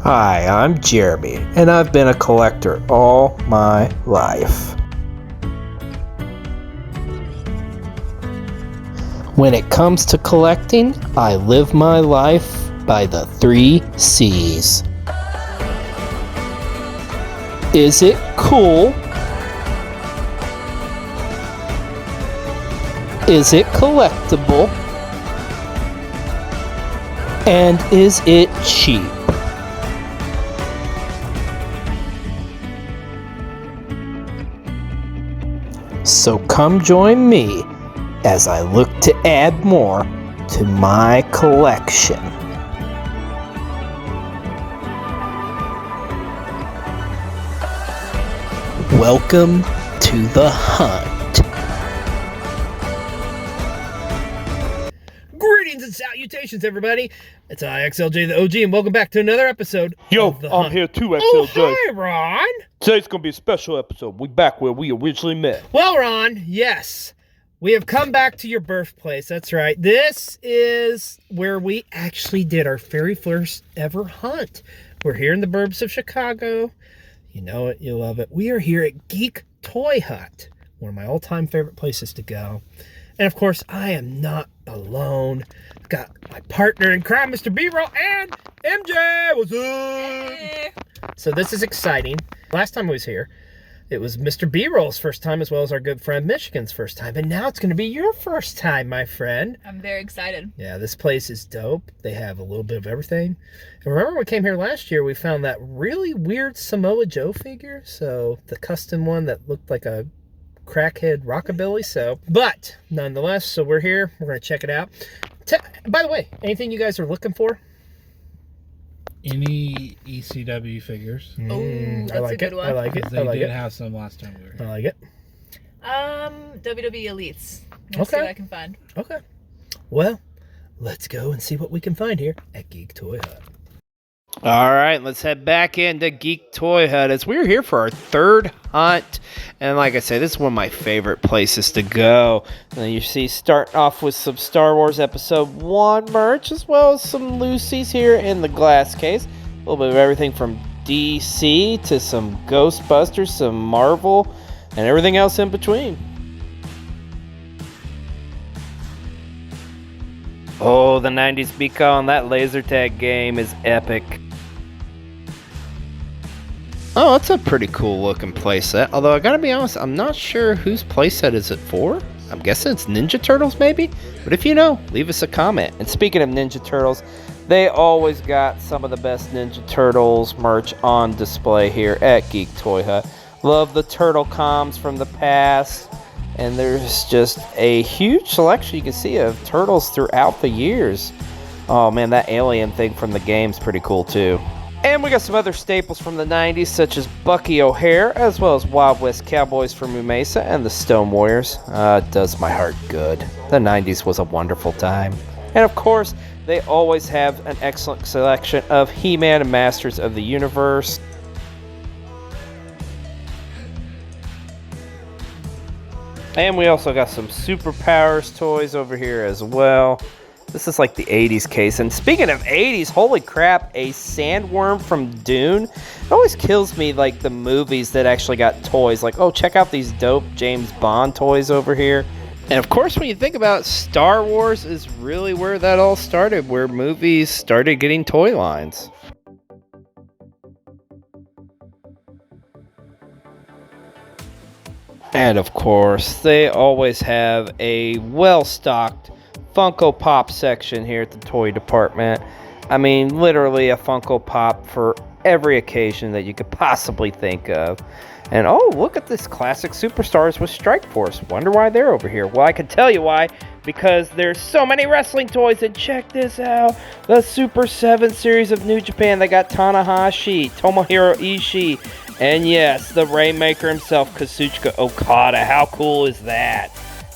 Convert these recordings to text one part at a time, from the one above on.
Hi, I'm Jeremy, and I've been a collector all my life. When it comes to collecting, I live my life by the 3 C's. Is it cool? Is it collectible? And is it cheap? So come join me as I look to add more to my collection. Welcome to the hunt. Greetings and salutations, everybody. It's IXLJ the OG, and welcome back to another episode of the Hunt. Here too, Oh, XLJ. hi, Ron. Today's gonna be a special episode. We back where we originally met. Well, Ron, yes, we have come back to your birthplace. That's right. This is where we actually did our very first ever hunt. We're here in the burbs of Chicago. You know it, you love it. We are here at Geek Toy Hut, one of my all-time favorite places to go. And of course, I am not alone. I've got my partner in crime, Mr. B-Roll, and MJ. What's up? Hey. So this is exciting. Last time I was here, it was Mr. B-Roll's first time, as well as our good friend Michigan's first time. And now it's going to be your first time, my friend. I'm very excited. Yeah, this place is dope. They have a little bit of everything. And remember when we came here last year, we found that really weird Samoa Joe figure. So the custom one that looked like a crackhead rockabilly. But nonetheless, so we're here. We're going to check it out. By the way, anything you guys are looking for? Any ECW figures. Ooh, that's I like a good it. one. I like it. They I like did it. have some last time we were I here. like it. WWE Elites. Let's see Okay. what I can find. Okay. Well, let's go and see what we can find here at Geek Toy Hut. All right, let's head back into Geek Toy Hut as we're here for our third hunt. And like I said, this is one of my favorite places to go. And you see, starting off with some Star Wars Episode 1 merch, as well as some Lucy's here in the glass case. A little bit of everything from DC to some Ghostbusters, some Marvel, and everything else in between. Oh, the 90s beacon, that laser tag game is epic. Oh, that's a pretty cool looking playset. Although I gotta be honest, I'm not sure whose playset is it for. I'm guessing it's Ninja Turtles maybe? But if you know, leave us a comment. And speaking of Ninja Turtles, they always got some of the best Ninja Turtles merch on display here at Geek Toy Hut. Love the Turtle comms from the past. And there's just a huge selection you can see of turtles throughout the years. Oh man, that alien thing from the game's pretty cool too. And we got some other staples from the 90s, such as Bucky O'Hare, as well as Wild West Cowboys from Mesa and the Stone Warriors. It does my heart good. The 90s was a wonderful time. And of course, they always have an excellent selection of He-Man and Masters of the Universe. And we also got some Superpowers toys over here as well. This is like the 80s case. And speaking of 80s, holy crap, a sandworm from Dune. It always kills me, like, the movies that actually got toys. Like, oh, check out these dope James Bond toys over here. And of course, when you think about it, Star Wars is really where that all started, where movies started getting toy lines. And of course, they always have a well-stocked Funko Pop section here at the toy department. I mean, literally a Funko Pop for every occasion that you could possibly think of. And oh, look at this classic Superstars with Strike Force. Wonder why they're over here. Well, I can tell you why. Because there's so many wrestling toys. And check this out. The Super 7 series of New Japan. They got Tanahashi, Tomohiro Ishii, and yes, the Rainmaker himself, Kazuchika Okada. How cool is that?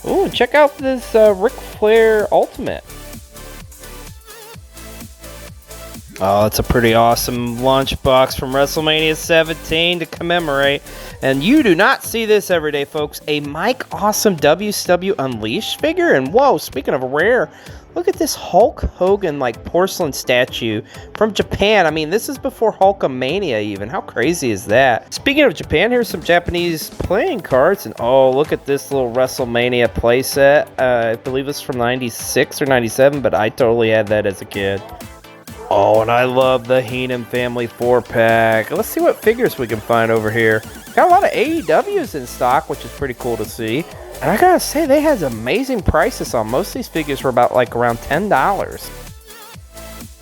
Ooh, and check out this Ric Flair Ultimate. Oh, it's a pretty awesome lunchbox from WrestleMania 17 to commemorate. And you do not see this every day, folks. A Mike Awesome WCW Unleashed figure. And whoa, speaking of rare, look at this Hulk Hogan like porcelain statue from Japan. I mean, this is before Hulkamania even. How crazy is that? Speaking of Japan, here's some Japanese playing cards. And oh, look at this little WrestleMania playset. I believe it's from 96 or 97, but I totally had that as a kid. Oh, and I love the Heenan Family 4-pack. Let's see what figures we can find over here. Got a lot of AEWs in stock, which is pretty cool to see. And I gotta say, they had amazing prices on most of these figures. Were about like around $10.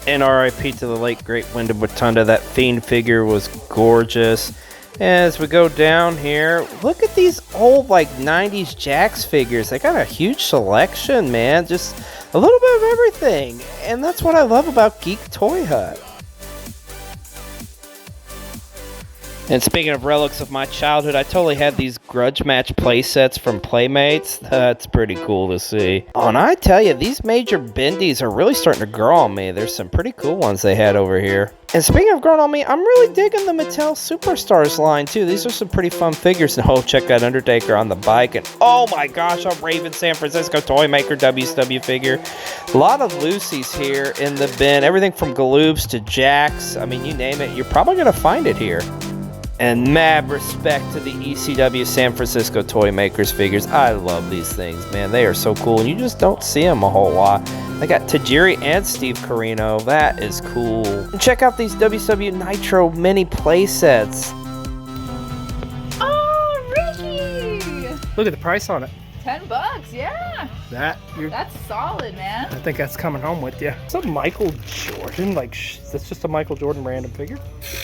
And RIP to the late great Wyndham Rotunda. That Fiend figure was gorgeous. As we go down here, look at these old like 90s Jax figures. They got a huge selection, man. Just a little bit of everything. And that's what I love about Geek Toy Hut. And speaking of relics of my childhood, I totally had these grudge match play sets from Playmates. That's pretty cool to see. Oh, and I tell you, these major bendies are really starting to grow on me. There's some pretty cool ones they had over here. And speaking of growing on me, I'm really digging the Mattel Superstars line, too. These are some pretty fun figures. And oh, check out Undertaker on the bike. And oh my gosh, a Raven San Francisco Toy Maker WCW figure. A lot of Lucy's here in the bin. Everything from Galoobs to Jax. I mean, you name it, you're probably going to find it here. And mad respect to the ECW San Francisco Toy Makers figures. I love these things, man. They are so cool, and you just don't see them a whole lot. I got Tajiri and Steve Carino. That is cool. And check out these WCW Nitro mini play sets. Oh, Ricky! Look at the price on it. $10, yeah. That's solid, man. I think that's coming home with you. It's a Michael Jordan, that's just a Michael Jordan random figure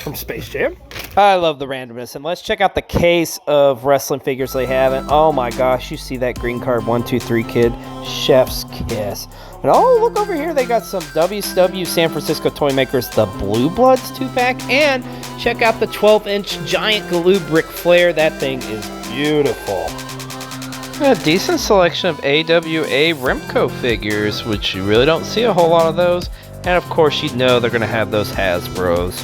from Space Jam. I love the randomness, and let's check out the case of wrestling figures they have. And oh my gosh, you see that green card 123 kid, Chef's Kiss. And oh, look over here, they got some WCW San Francisco Toy Makers, the Blue Bloods 2-pack, and check out the 12-inch giant Galoob Ric Flair. That thing is beautiful. A decent selection of AWA Remco figures, which you really don't see a whole lot of those. And of course, you know they're going to have those Hasbros.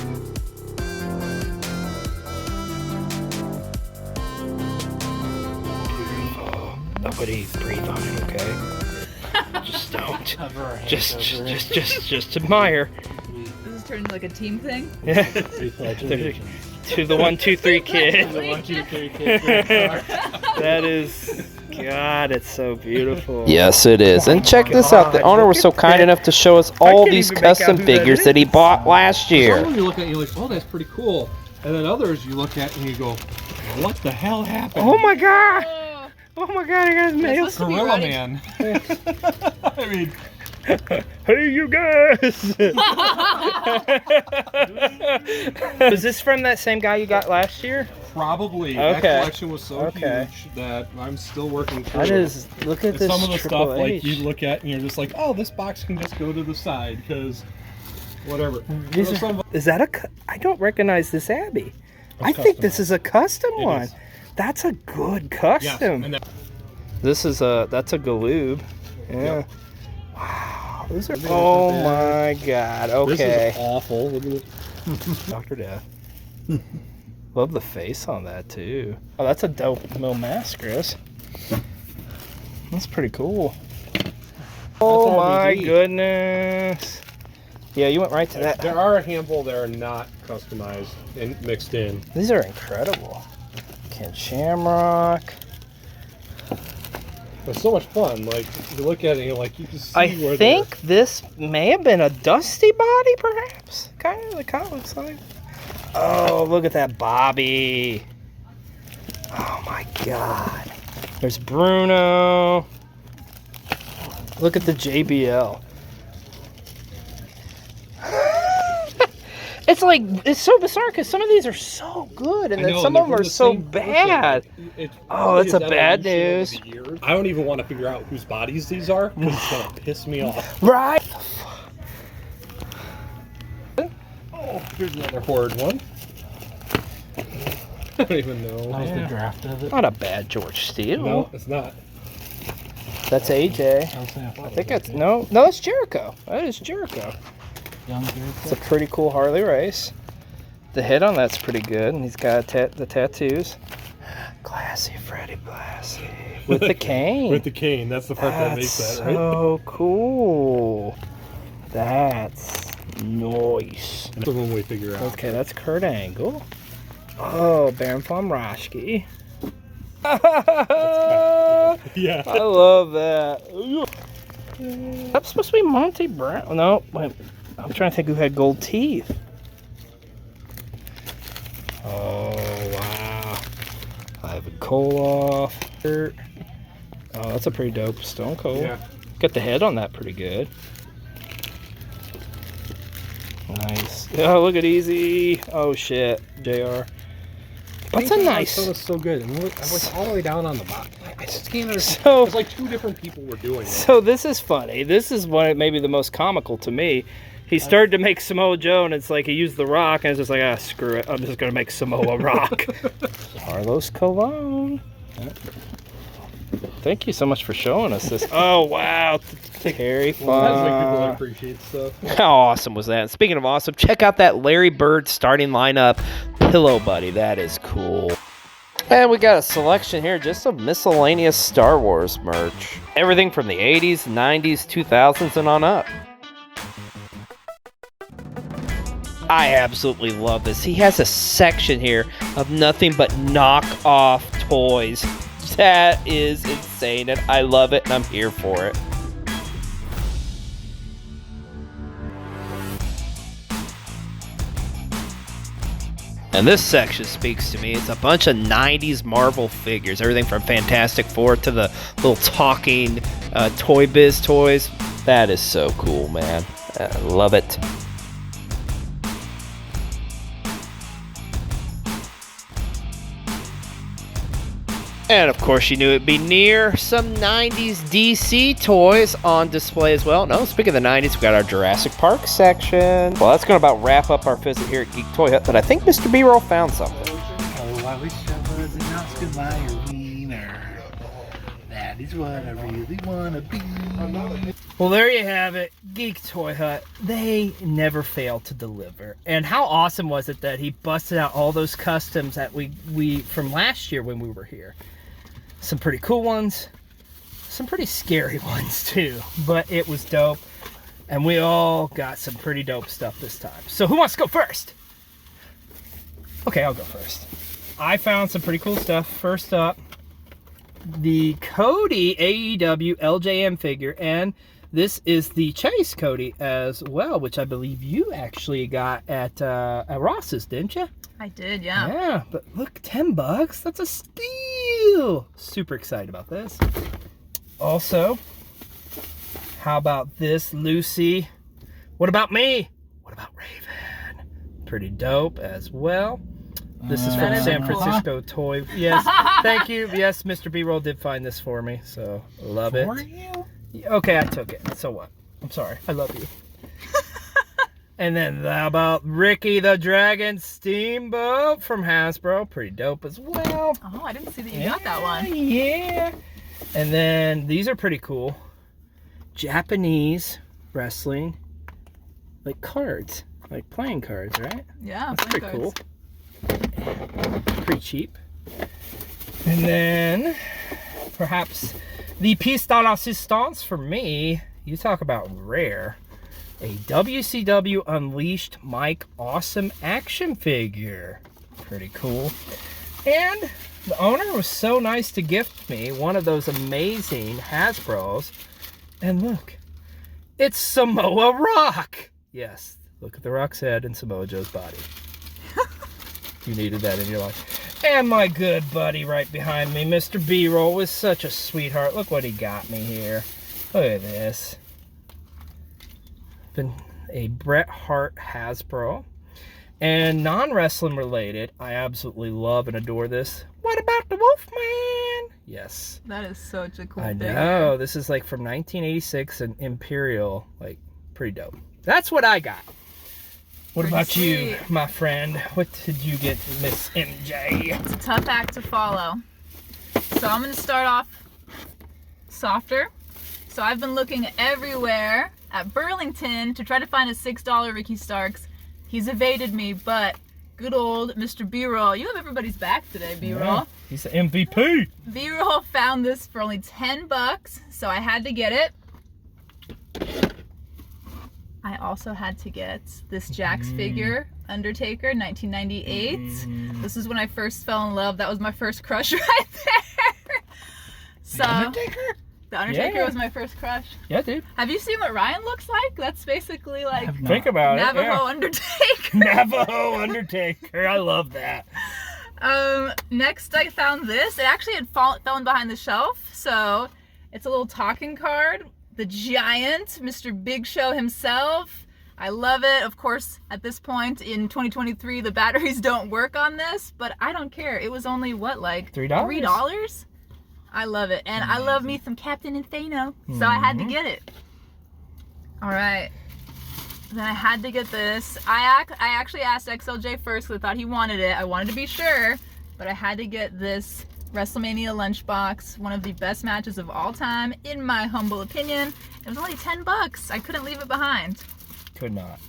Beautiful. Nobody breathe on it, okay? Just don't. Just admire. This is turning like a team thing. Yeah. To the 123 kid. The 123 kid. That is, God, it's so beautiful. Yes, it is. And check this out. The owner was so kind enough to show us all these custom figures that he bought last year. Some of them you look at and you're like, oh, that's pretty cool. And then others you look at and you go, what the hell happened? Oh my God! Oh, Oh my God, I got mail. supposed to be Gorilla right. Man. I mean, Hey, you guys! Was this from that same guy you got last year? probably. Okay. That collection was so Okay. huge that I'm still working through That it. is, look at And this some of the Triple stuff H. like you look at and you're just like, oh, this box can just go to the side because whatever. These So are- some- is that I don't recognize this Abby. I It's think this customized. is a custom It one. is. That's a good yes, custom. and that, This is that's a Galoob. Yeah. Yep. Wow. Those are. Look at Oh this. my God. this Okay. is awful. Look at it. Dr. Death. Love the face on that too. Oh, that's a dope Mil mask, Chris. That's pretty cool. Oh my RVD. goodness. Yeah, you went right to that. There are a handful that are not customized and mixed in. These are incredible. Ken Shamrock. It's so much fun. Like you look at it, and you're like, you can see I where think this may have been a Dusty body, perhaps. Kind of looks like. Oh, look at that Bobby. Oh my God. There's Bruno. Look at the JBL. It's like, it's so bizarre because some of these are so good and I then know, some and of them they're are from the so same person. bad. It's Oh, probably that's a bad evolution news. over the years. I don't even want to figure out whose bodies these are because it's gonna piss me off. Right? Oh, here's another horde one. I don't even know. How's the draft of it? Not a bad George Steele. No, it's not. That's AJ. I think that's, no, that's Jericho. That is Jericho. It's a pretty cool Harley race. The head on that's pretty good, and he's got the tattoos. Classy Freddy Blassie. With the cane. With the cane. That's the part that makes that, right? So cool. That's nice. That's the one we figure out. Okay, that's Kurt Angle. Oh, Baron von Raschke. Yeah. I love that. That's supposed to be Monty Brown. No, wait. I'm trying to think who had gold teeth. Oh, wow. Ivan Koloff. Oh, that's a pretty dope Stone Cold. Yeah. Got the head on that pretty good. Nice. Oh, look at Easy. Oh, shit. JR. That's a nice. That was so good. And I was all the way down on the bottom. I just can't understand. So, it's like two different people were doing it. So this is funny. This is maybe the most comical to me. He started to make Samoa Joe, and it's like he used the Rock, and it's just like, ah, screw it. I'm just going to make Samoa Rock. Carlos Colon. Thank you so much for showing us this. Oh, wow. Very fun. Well, that's like people appreciate stuff. How awesome was that? Speaking of awesome, check out that Larry Bird starting lineup. Pillow Buddy, that is cool. And we got a selection here just of miscellaneous Star Wars merch. Everything from the 80s, 90s, 2000s, and on up. I absolutely love this. He has a section here of nothing but knockoff toys. That is insane, and I love it, and I'm here for it. And this section speaks to me. It's a bunch of 90s Marvel figures. Everything from Fantastic Four to the little talking Toy Biz toys. That is so cool, man. I love it. And of course, you knew it'd be near some 90s DC toys on display as well. No, speaking of the 90s, we got our Jurassic Park section. Well, that's going to about wrap up our visit here at Geek Toy Hut, but I think Mr. B-Roll found something. Oh, I wish I was an Oscar Mayer wiener. That is what I really want to be. Well, there you have it. Geek Toy Hut. They never fail to deliver. And how awesome was it that he busted out all those customs that we from last year when we were here. Some pretty cool ones, some pretty scary ones too, but it was dope, and we all got some pretty dope stuff this time. So who wants to go first? Okay, I'll go first. I found some pretty cool stuff. First up, the Cody AEW LJM figure, and this is the Chase Cody as well, which I believe you actually got at Ross's, didn't you? I did, yeah. Yeah, but look, $10. That's a steal. Super excited about this. Also, how about this, Lucy? What about me? What about Raven? Pretty dope as well. This is from San Francisco Toy. Yes, thank you. Yes, Mr. B-Roll did find this for me, so love it. For you? Okay, I took it. So what? I'm sorry. I love you. And then how about Ricky the Dragon Steamboat from Hasbro? Pretty dope as well. Oh, I didn't see that you got that one. Yeah. And then these are pretty cool. Japanese wrestling, like cards, like playing cards, right? Yeah, That's pretty cards. cool. Pretty cheap. And then perhaps the piece de resistance for me. You talk about rare. A WCW Unleashed Mike Awesome action figure. Pretty cool. And the owner was so nice to gift me one of those amazing Hasbros. And look, it's Samoa Rock. Yes, look at the Rock's head and Samoa Joe's body. You needed that in your life. And my good buddy right behind me, Mr. B-Roll, was such a sweetheart. Look what he got me here. Look at this. Been a Bret Hart Hasbro. And non-wrestling related, I absolutely love and adore this. What about the Wolfman? Yes. That is such a cool I figure. know. This is like from 1986 and Imperial. Like, pretty dope. That's what I got. What Pretty about you, sweet. my friend? What did you get, Miss MJ? It's a tough act to follow. So I'm going to start off softer. So I've been looking everywhere at Burlington to try to find a $6 Ricky Starks. He's evaded me, but good old Mr. B-Roll. You have everybody's back today, B-Roll. Yeah, he's the MVP. B-Roll found this for only $10, so I had to get it. I also had to get this Jax figure, Undertaker, 1998. This is when I first fell in love. That was my first crush right there. So, The Undertaker was my first crush. Yeah, dude. Have you seen what Ryan looks like? That's basically like Think about Navajo it. Undertaker. Navajo Undertaker. I love that. Next I found this. It actually had fallen behind the shelf, so it's a little talking card. The giant, Mr. Big Show himself. I love it. Of course, at this point in 2023, the batteries don't work on this, but I don't care. It was only, what, like $3? $3? I love it. And I love me some Captain Insano, so I had to get it. All right. Then I had to get this. I actually asked XLJ first because I thought he wanted it. I wanted to be sure, but I had to get this WrestleMania lunchbox, one of the best matches of all time, in my humble opinion. It was only $10. I couldn't leave it behind. Could not.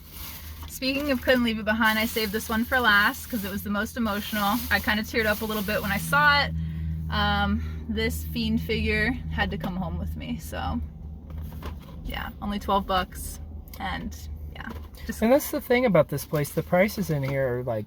Speaking of couldn't leave it behind, I saved this one for last because it was the most emotional. I kind of teared up a little bit when I saw it. This Fiend figure had to come home with me, so yeah, only $12, and yeah. And that's the thing about this place. The prices in here are like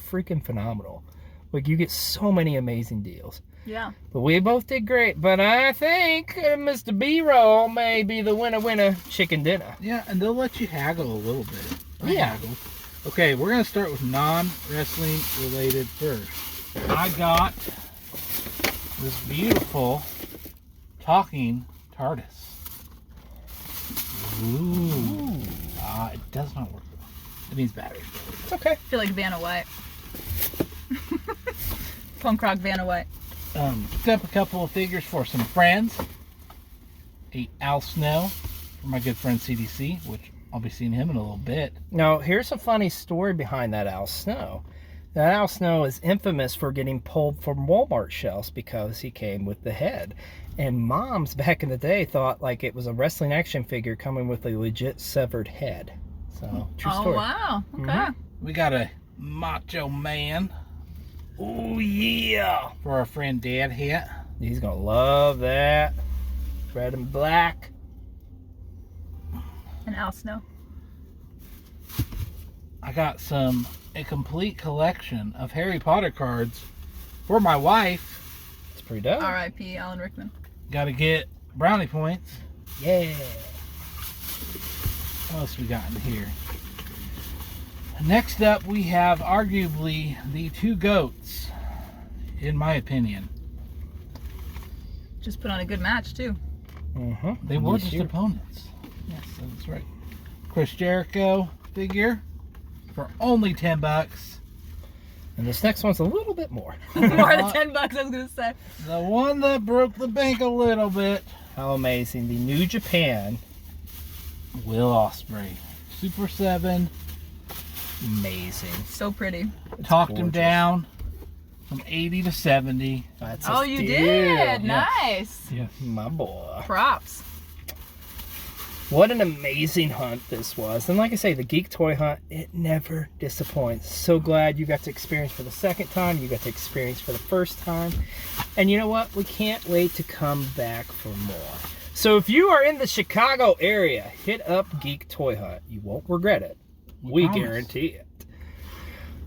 freaking phenomenal. Like, you get so many amazing deals. Yeah. But we both did great. But I think Mr. B-Roll may be the winner chicken dinner. Yeah, and they'll let you haggle a little bit. Yeah. Haggle. Okay, we're going to start with non-wrestling related first. I got this beautiful talking TARDIS. Ooh. It does not work. It needs batteries. It's okay. I feel like Vanna White. Punk rock Vanna White. Picked up a couple of figures for some friends. A Al Snow for my good friend CDC, which I'll be seeing him in a little bit. Now, here's a funny story behind that Al Snow. That Al Snow is infamous for getting pulled from Walmart shelves because he came with the head. And moms back in the day thought like it was a wrestling action figure coming with a legit severed head. So, true story. Oh, wow. Okay. We got a Macho Man Oh, yeah. for our friend Dad here. He's going to love that. Red and black. And Al Snow. I got a complete collection of Harry Potter cards for my wife. It's pretty dope. R.I.P. Alan Rickman. Got to get brownie points. Yeah. What else we got in here? Next up, we have arguably the two GOATs, in my opinion. Just put on a good match, too. Mm-hmm. They were just opponents. Yes, that's right. Chris Jericho figure for only $10. And this next one's a little bit more. More than $10, I was going to say. The one that broke the bank a little bit. How amazing. The New Japan. Will Ospreay. Super 7. Amazing. So pretty. It's Talked him gorgeous. down from 80 to 70. That's Oh, a you steal. did. Nice. Yes. My boy. Props. What an amazing hunt this was. And like I say, the Geek Toy Hunt, it never disappoints. So glad you got to experience for the second time. You got to experience for the first time. And you know what? We can't wait to come back for more. So if you are in the Chicago area, hit up Geek Toy Hut. You won't regret it. We promise. guarantee it.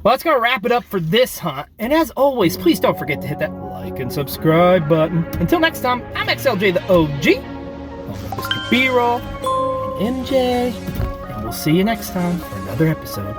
Well, that's going to wrap it up for this hunt. And as always, please don't forget to hit that like and subscribe button. Until next time, I'm XLJ the OG. I'm Mr. B-Roll and MJ. And we'll see you next time for another episode